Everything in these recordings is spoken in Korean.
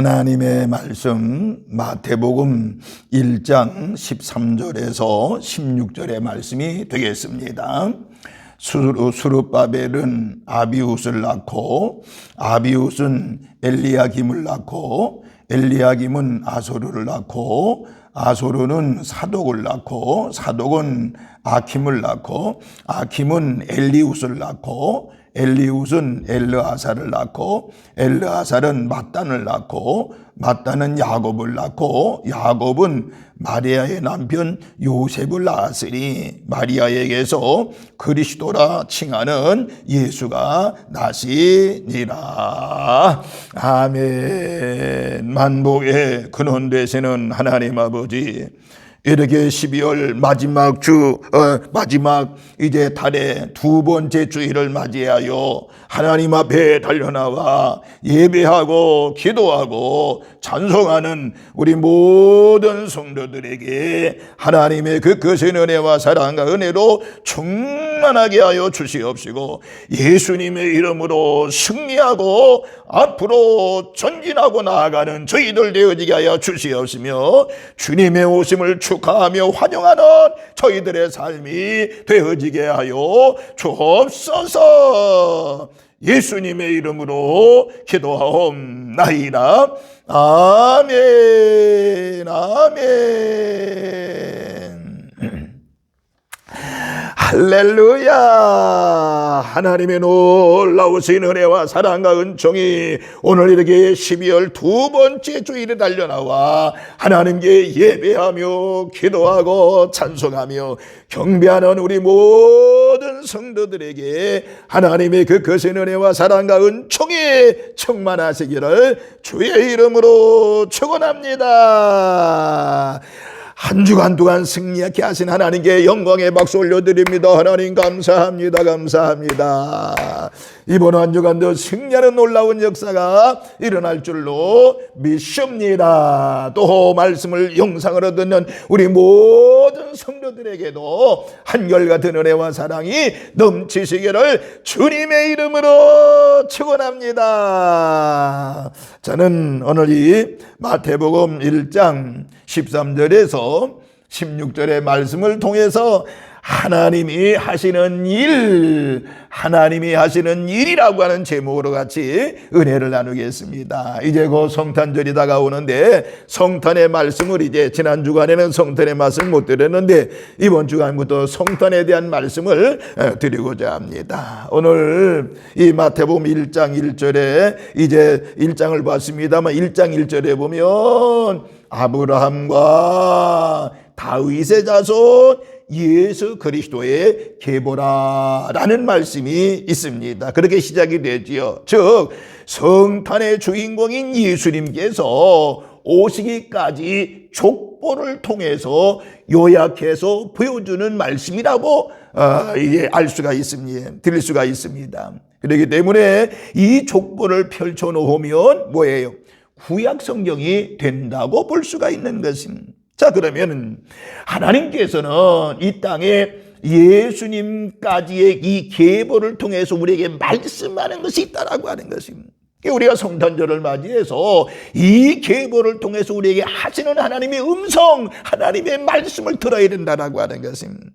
하나님의 말씀 마태복음 1장 13절에서 16절의 말씀이 되겠습니다. 수르바벨은 아비웃을 낳고 아비웃은 엘리야김을 낳고 엘리야김은 아소르를 낳고 아소르는 사독을 낳고 사독은 아킴을 낳고 아킴은 엘리웃을 낳고 엘리웃은 엘르아살을 낳고 엘르아살은 mat단을 낳고 mat단은 야곱을 낳고 야곱은 마리아의 남편 요셉을 낳았으니 마리아에게서 그리스도라 칭하는 예수가 나시니라. 아멘. 만복의 근원 되시는 하나님 아버지, 이렇게 12월 마지막 이제 달의 두 번째 주일을 맞이하여 하나님 앞에 달려나와 예배하고 기도하고 찬송하는 우리 모든 성도들에게 하나님의 그 크신 은혜와 사랑과 은혜로 충만하게 하여 주시옵시고 예수님의 이름으로 승리하고 앞으로 전진하고 나아가는 저희들 되어지게 하여 주시옵시며 주님의 오심을 축하하며 환영하는 저희들의 삶이 되어지게 하여 주옵소서. 예수님의 이름으로 기도하옵나이다. 아멘. 아멘. 할렐루야. 하나님의 놀라우신 은혜와 사랑과 은총이 오늘 이렇게 12월 두 번째 주일에 달려나와 하나님께 예배하며 기도하고 찬송하며 경배하는 우리 모든 성도들에게 하나님의 그 거센 은혜와 사랑과 은총이 충만하시기를 주의 이름으로 축원합니다. 한 주간 동안 승리하게 하신 하나님께 영광의 박수 올려드립니다. 하나님 감사합니다. 감사합니다. 이번 한 주간도 승리하는 놀라운 역사가 일어날 줄로 믿습니다. 또 말씀을 영상으로 듣는 우리 모든 성도들에게도 한결같은 은혜와 사랑이 넘치시기를 주님의 이름으로 축원합니다. 저는 오늘 이 마태복음 1장 13절에서 16절의 말씀을 통해서 하나님이 하시는 일이라고 하는 제목으로 같이 은혜를 나누겠습니다. 이제 곧 성탄절이 다가오는데 성탄의 말씀을 이제 지난 주간에는 성탄의 말씀을 못 드렸는데 이번 주간부터 성탄에 대한 말씀을 드리고자 합니다. 오늘 이 마태복음 1장 1절에 이제 1장을 봤습니다만 1장 1절에 보면 아브라함과 다윗의 자손 예수 그리스도의 계보라라는 말씀이 있습니다. 그렇게 시작이 되지요. 즉 성탄의 주인공인 예수님께서 오시기까지 족보를 통해서 요약해서 보여주는 말씀이라고 이제 알 수가 있습니다. 들을 수가 있습니다. 그렇기 때문에 이 족보를 펼쳐놓으면 뭐예요? 구약 성경이 된다고 볼 수가 있는 것입니다. 자, 그러면 하나님께서는 이 땅에 예수님까지의 이 계보를 통해서 우리에게 말씀하는 것이 있다라고 하는 것입니다. 우리가 성탄절을 맞이해서 이 계보를 통해서 우리에게 하시는 하나님의 음성, 하나님의 말씀을 들어야 된다라고 하는 것입니다.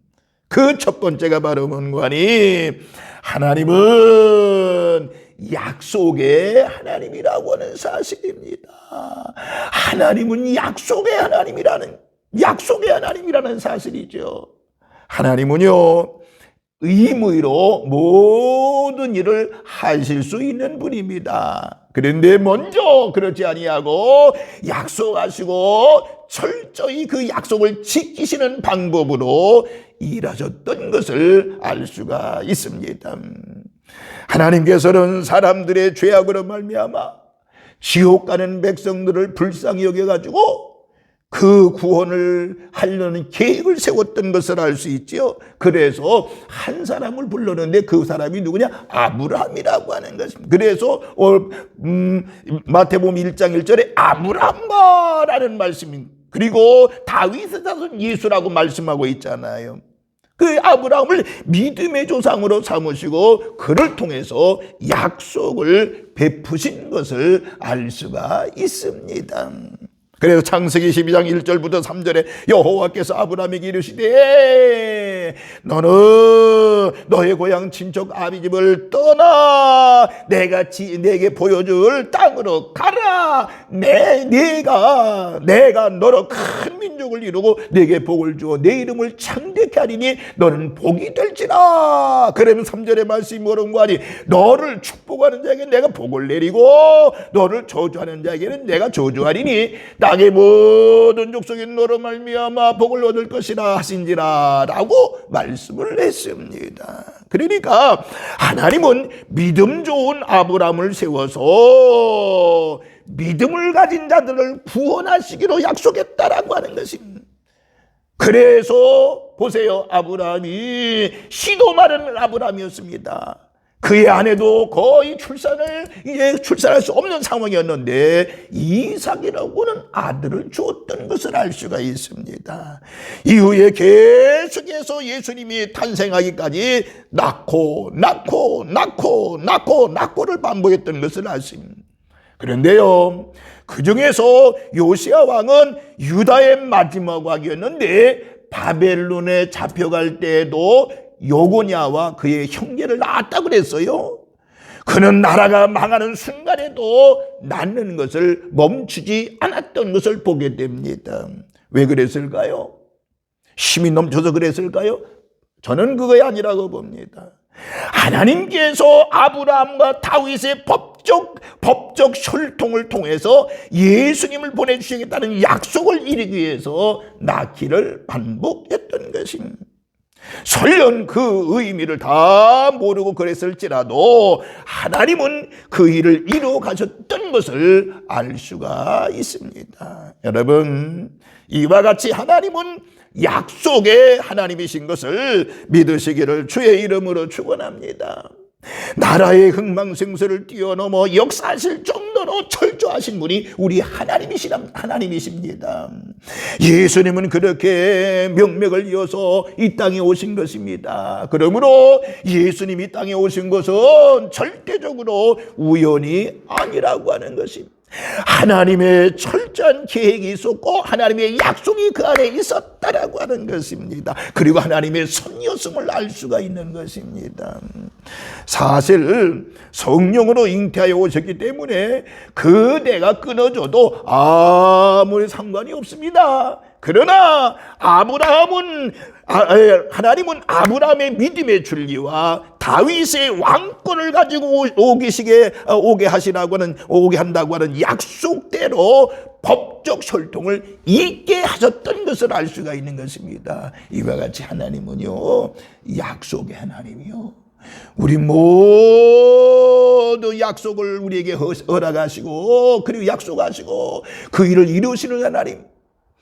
그 첫 번째가 바로 뭔가니 하나님은 약속의 하나님이라고 하는 사실입니다. 하나님은 약속의 하나님이라는 사실이죠. 하나님은요 의무로 모든 일을 하실 수 있는 분입니다. 그런데 먼저 그렇지 아니하고 약속하시고 철저히 그 약속을 지키시는 방법으로 일하셨던 것을 알 수가 있습니다. 하나님께서는 사람들의 죄악으로 말미암아 지옥 가는 백성들을 불쌍히 여겨가지고 그 구원을 하려는 계획을 세웠던 것을 알 수 있죠. 그래서 한 사람을 불렀는데 그 사람이 누구냐? 아브라함이라고 하는 것입니다. 그래서 마태복음 1장 1절에 아브라함과라는 말씀입니다. 그리고 다윗의 자손 예수라고 말씀하고 있잖아요. 그 아브라함을 믿음의 조상으로 삼으시고 그를 통해서 약속을 베푸신 것을 알 수가 있습니다. 그래서 창세기 12장 1절부터 3절에 여호와께서 아브라함에게 이르시되 너는 너의 고향 친척 아비집을 떠나 내가 내게 보여줄 땅으로 가라. 내가 너로 큰 민족을 이루고 내게 복을 주어 내 이름을 창대케 하리니 너는 복이 될지라. 그러면 3절의 말씀이 뭐라고 하니 너를 축복하는 자에게 내가 복을 내리고 너를 저주하는 자에게는 내가 저주하리니 땅의 모든 족속이 너로 말미암아 복을 얻을 것이라 하신지라 라고 말씀을 했습니다. 그러니까 하나님은 믿음 좋은 아브라함을 세워서 믿음을 가진 자들을 구원하시기로 약속했다라고 하는 것입니다. 그래서 보세요, 아브라함이 시도 많은 아브라함이었습니다. 그의 아내도 거의 출산할 수 없는 상황이었는데 이삭이라고는 아들을 주었던 것을 알 수가 있습니다. 이후에 계속해서 예수님이 탄생하기까지 낳고를 반복했던 것을 알 수 있습니다. 그런데요, 그 중에서 요시야 왕은 유다의 마지막 왕이었는데 바벨론에 잡혀갈 때에도 요고냐와 그의 형제를 낳았다고 그랬어요. 그는 나라가 망하는 순간에도 낳는 것을 멈추지 않았던 것을 보게 됩니다. 왜 그랬을까요? 힘이 넘쳐서 그랬을까요? 저는 그거 아니라고 봅니다. 하나님께서 아브라함과 다윗의 법적 혈통을 통해서 예수님을 보내주시겠다는 약속을 이루기 위해서 낳기를 반복했던 것입니다. 설령 그 의미를 다 모르고 그랬을지라도 하나님은 그 일을 이루어 가셨던 것을 알 수가 있습니다. 여러분, 이와 같이 하나님은 약속의 하나님이신 것을 믿으시기를 주의 이름으로 축원합니다. 나라의 흥망생수를 뛰어넘어 역사하실 정도로 철저하신 분이 우리 하나님이십니다. 예수님은 그렇게 명맥을 이어서 이 땅에 오신 것입니다. 그러므로 예수님이 땅에 오신 것은 절대적으로 우연이 아니라고 하는 것입니다. 하나님의 철저한 계획이 있었고 하나님의 약속이 그 안에 있었다라고 하는 것입니다. 그리고 하나님의 선이었음을 알 수가 있는 것입니다. 사실 성령으로 잉태하여 오셨기 때문에 그대가 끊어져도 아무리 상관이 없습니다. 그러나 하나님은 아브라함의 믿음의 줄기와 다윗의 왕권을 가지고 오게 한다고 하는 약속대로 법적 혈통을 있게 하셨던 것을 알 수가 있는 것입니다. 이와 같이 하나님은요, 약속의 하나님이요, 우리 모두 약속을 우리에게 허락하시고 그리고 약속하시고 그 일을 이루시는 하나님.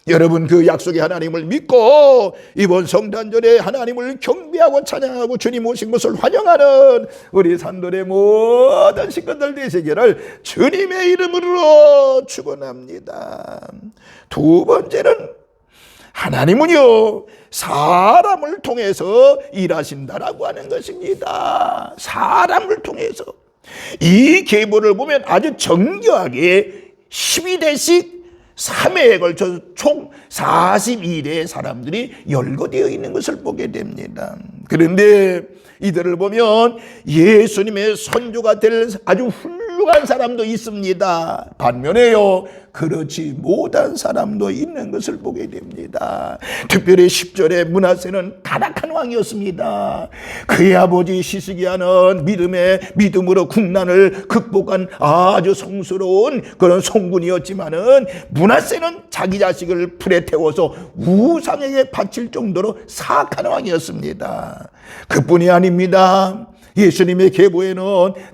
여러분, 그 약속의 하나님을 믿고 이번 성탄절에 하나님을 경배하고 찬양하고 주님 오신 것을 환영하는 우리 산돌의 모든 식구들 되시기를 주님의 이름으로 축원합니다. 두 번째는 하나님은요, 사람을 통해서 일하신다라고 하는 것입니다. 사람을 통해서. 이 계보를 보면 아주 정교하게 12대씩 3회에 걸쳐 총 42대의 사람들이 열거되어 있는 것을 보게 됩니다. 그런데 이들을 보면 예수님의 선조가 될 아주 훌륭한 사람도 있습니다. 반면에요, 그렇지 못한 사람도 있는 것을 보게 됩니다. 특별히 10절에 므낫세는 가락한 왕이었습니다. 그의 아버지 시스기야는 믿음으로 국난을 극복한 아주 성스러운 그런 성군이었지만은 므낫세는 자기 자식을 불에 태워서 우상에게 바칠 정도로 사악한 왕이었습니다. 그뿐이 아닙니다. 예수님의 계보에는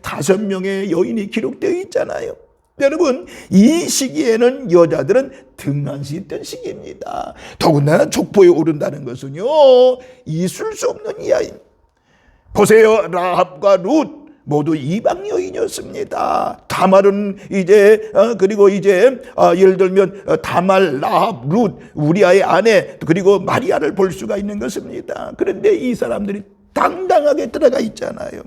5명의 여인이 기록되어 있잖아요. 여러분, 이 시기에는 여자들은 등한시 있던 시기입니다. 더군다나 족보에 오른다는 것은요, 있을 수 없는 이야기입니다. 보세요, 라합과 룻, 모두 이방 여인이었습니다. 다말은 이제 그리고 이제 예를 들면 다말, 라합, 룻, 우리아의 아내, 그리고 마리아를 볼 수가 있는 것입니다. 그런데 이 사람들이 당당하게 들어가 있잖아요.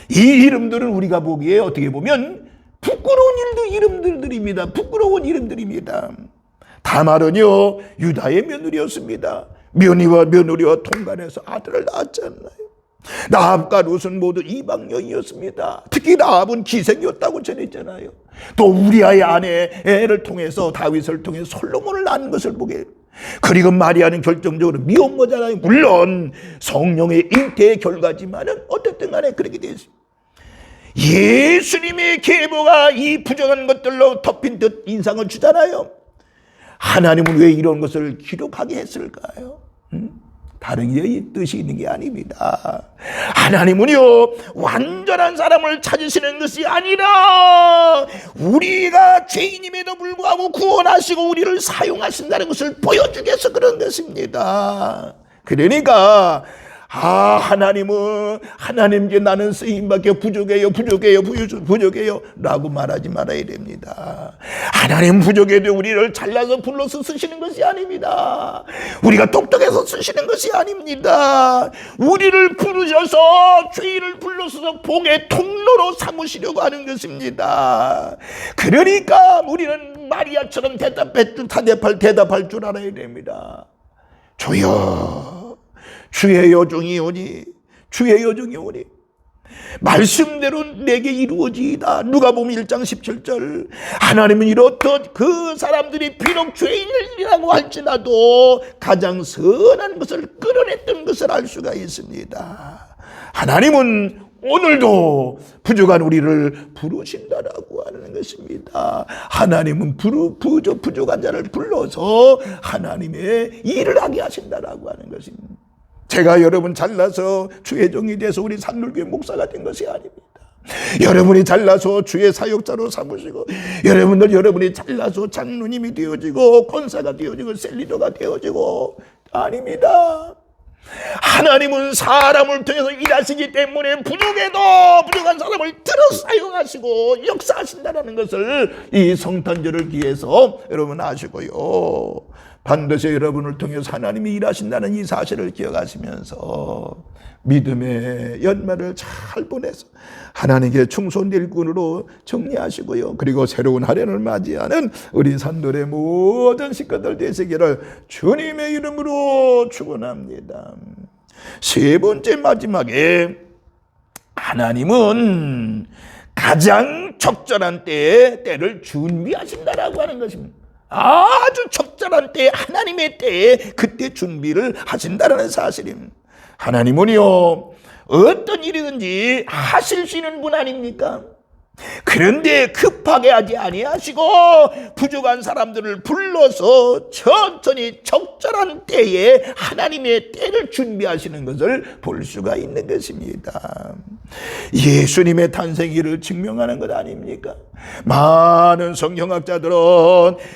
이 이름들은 우리가 보기에 어떻게 보면 부끄러운 이름들입니다. 부끄러운 이름들입니다. 다말은요 유다의 며느리였습니다. 며느리와 통간해서 아들을 낳았잖아요. 라합과 룻은 모두 이방 여인이었습니다. 특히 라합은 기생이었다고 전했잖아요. 또 우리아의 아내를 통해서 다윗을 통해 솔로몬을 낳은 것을 보게. 그리고 마리아는 결정적으로 미혼모잖아요. 물론 성령의 잉태의 결과지만은 어쨌든 간에 그렇게 됐습니다. 예수님의 계보가 이 부정한 것들로 덮인 듯 인상을 주잖아요. 하나님은 왜 이런 것을 기록하게 했을까요? 다른 뜻이 있는 게 아닙니다. 하나님은요 완전한 사람을 찾으시는 것이 아니라 우리가 죄인임에도 불구하고 구원하시고 우리를 사용하신다는 것을 보여주기 위해서 그런 것입니다. 그러니까 하나님은 하나님께 나는 쓰임밖에 부족해요 라고 말하지 말아야 됩니다. 하나님 부족해도 우리를 잘라서 불러서 쓰시는 것이 아닙니다. 우리가 똑똑해서 쓰시는 것이 아닙니다. 우리를 부르셔서 죄인을 불러서 복의 통로로 삼으시려고 하는 것입니다. 그러니까 우리는 마리아처럼 대답할 줄 알아야 됩니다. 주여 주의 여종이 오니 말씀대로 내게 이루어지이다. 누가복음 1장 17절. 하나님은 이렇듯 그 사람들이 비록 죄인이라고 할지라도 가장 선한 것을 끌어냈던 것을 알 수가 있습니다. 하나님은 오늘도 부족한 우리를 부르신다라고 하는 것입니다. 하나님은 부족한 자를 불러서 하나님의 일을 하게 하신다라고 하는 것입니다. 제가 여러분 잘나서 주의 종이 돼서 우리 산울교회 목사가 된 것이 아닙니다. 여러분이 잘나서 주의 사역자로 삼으시고 여러분이 잘나서 장로님이 되어지고 권사가 되어지고 셀리더가 되어지고 아닙니다. 하나님은 사람을 통해서 일하시기 때문에 부족한 사람을 들어 사용하시고 역사하신다는 것을 이 성탄절을 기해서 여러분 아시고요. 반드시 여러분을 통해서 하나님이 일하신다는 이 사실을 기억하시면서 믿음의 연말을 잘 보내서 하나님께 충성된 일꾼으로 정리하시고요. 그리고 새로운 한 해를 맞이하는 우리 산돌의 모든 식구들 되시기를 주님의 이름으로 축원합니다. 세 번째 마지막에 하나님은 가장 적절한 때를 준비하신다라고 하는 것입니다. 아주 적절한 때, 하나님의 때에 그때 준비를 하신다는 사실입니다. 하나님은요 어떤 일이든지 하실 수 있는 분 아닙니까? 그런데 급하게 하지 아니하시고 부족한 사람들을 불러서 천천히 적절한 때에 하나님의 때를 준비하시는 것을 볼 수가 있는 것입니다. 예수님의 탄생일을 증명하는 것 아닙니까? 많은 성경학자들은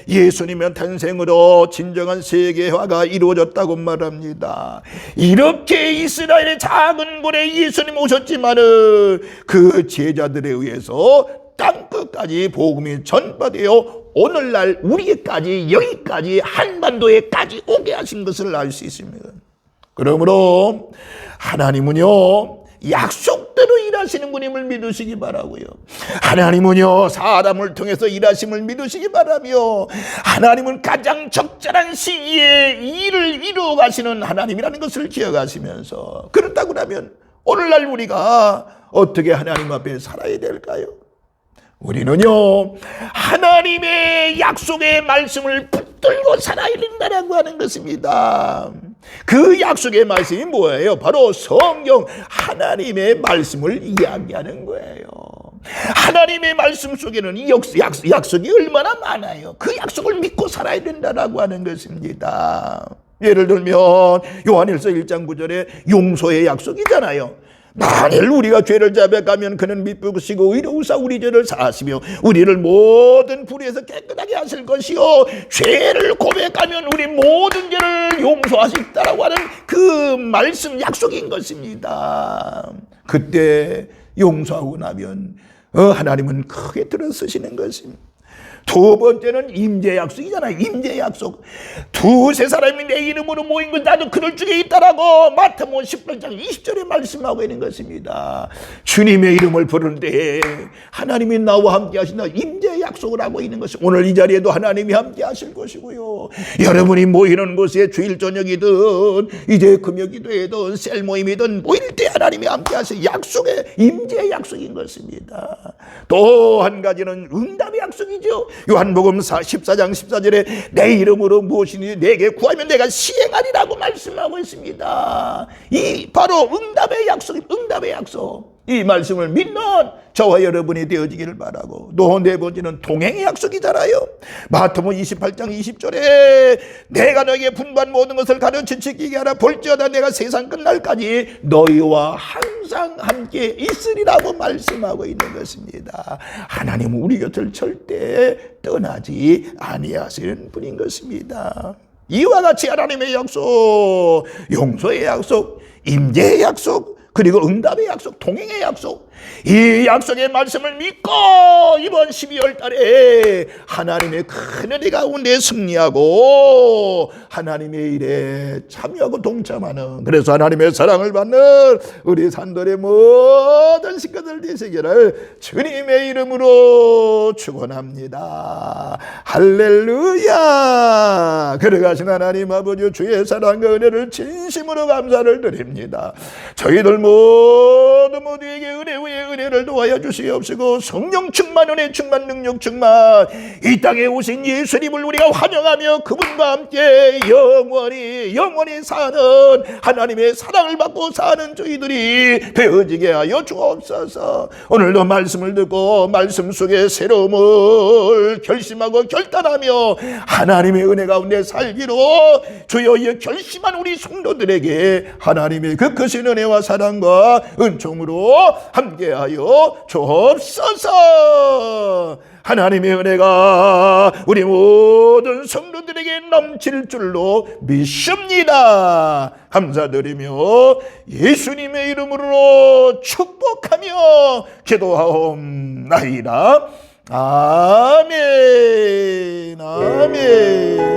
예수님의 탄생으로 진정한 세계화가 이루어졌다고 말합니다. 이렇게 이스라엘의 작은 굴에 예수님 오셨지만은 그 제자들에 의해서 땅끝까지 복음이 전파되어 오늘날 우리에까지 여기까지 한반도에까지 오게 하신 것을 알 수 있습니다. 그러므로 하나님은요 약속대로 일하시는 분임을 믿으시기 바라고요. 하나님은요 사람을 통해서 일하심을 믿으시기 바라며 하나님은 가장 적절한 시기에 일을 이루어 가시는 하나님이라는 것을 기억하시면서 그렇다고 하면 오늘날 우리가 어떻게 하나님 앞에 살아야 될까요? 우리는요 하나님의 약속의 말씀을 붙들고 살아야 된다고 하는 것입니다. 그 약속의 말씀이 뭐예요? 바로 성경 하나님의 말씀을 이야기하는 거예요. 하나님의 말씀 속에는 이 약속이 얼마나 많아요. 그 약속을 믿고 살아야 된다고 하는 것입니다. 예를 들면 요한일서 1장 9절에 용서의 약속이잖아요. 만일 우리가 죄를 자백하면 그는 미쁘시고 의로우사 우리 죄를 사하시며 우리를 모든 불의에서 깨끗하게 하실 것이요 죄를 고백하면 우리 모든 죄를 용서하시다라고 하는 그 말씀 약속인 것입니다. 그때 용서하고 나면 하나님은 크게 들어서시는 것입니다. 두 번째는 임재 약속이잖아요. 임재 약속. 두세 사람이 내 이름으로 모인 것 나도 그들 중에 있다라고 마태복음 18장 20절에 말씀하고 있는 것입니다. 주님의 이름을 부르는데 하나님이 나와 함께 하신다. 임재 약속을 하고 있는 것이 오늘 이 자리에도 하나님이 함께 하실 것이고요. 여러분이 모이는 곳에 주일 저녁이든 이제 금요기도회든 셀 모임이든 모일 때 하나님이 함께 하실 약속의 임재 약속인 것입니다. 또 한 가지는 응답의 약속이죠. 요한복음 14장 14절에 내 이름으로 무엇이니 내게 구하면 내가 시행하리라고 말씀하고 있습니다. 이 바로 응답의 약속, 응답의 약속. 이 말씀을 믿는 저와 여러분이 되어지기를 바라고, 또 네 번째는 동행의 약속이잖아요. 마태복음 28장 20절에 내가 너에게 분부한 모든 것을 가르쳐 지키게 하라. 볼지어다 내가 세상 끝날까지 너희와 항상 함께 있으리라고 말씀하고 있는 것입니다. 하나님은 우리 곁을 절대 떠나지 아니하시는 분인 것입니다. 이와 같이 하나님의 약속, 용서의 약속, 임재의 약속, 그리고 응답의 약속, 동행의 약속, 이 약속의 말씀을 믿고 이번 12월 달에 하나님의 큰 은혜 가운데 승리하고 하나님의 일에 참여하고 동참하는, 그래서 하나님의 사랑을 받는 우리 산돌의 모든 식구들 되시기를 주님의 이름으로 축원합니다. 할렐루야. 그러가신 하나님 아버지 주의 사랑과 은혜를 진심으로 감사를 드립니다. 저희들 모두에게 은혜 위에 은혜를 도와여 주시옵시고 성령 충만, 은혜 충만, 능력 충만, 이 땅에 오신 예수님을 우리가 환영하며 그분과 함께 영원히 사는 하나님의 사랑을 받고 사는 저희들이 되어지게 하여 주옵소서. 오늘도 말씀을 듣고 말씀 속에 새로움을 결심하고 결단하며 하나님의 은혜 가운데 살기로 주여 결심한 우리 성도들에게 하나님의 그 크신 은혜와 사랑과 은총으로 함께하여 주옵소서. 하나님의 은혜가 우리 모든 성도들에게 넘칠 줄로 믿습니다. 감사드리며 예수님의 이름으로 축복하며 기도하옵나이다. 아멘. 아멘.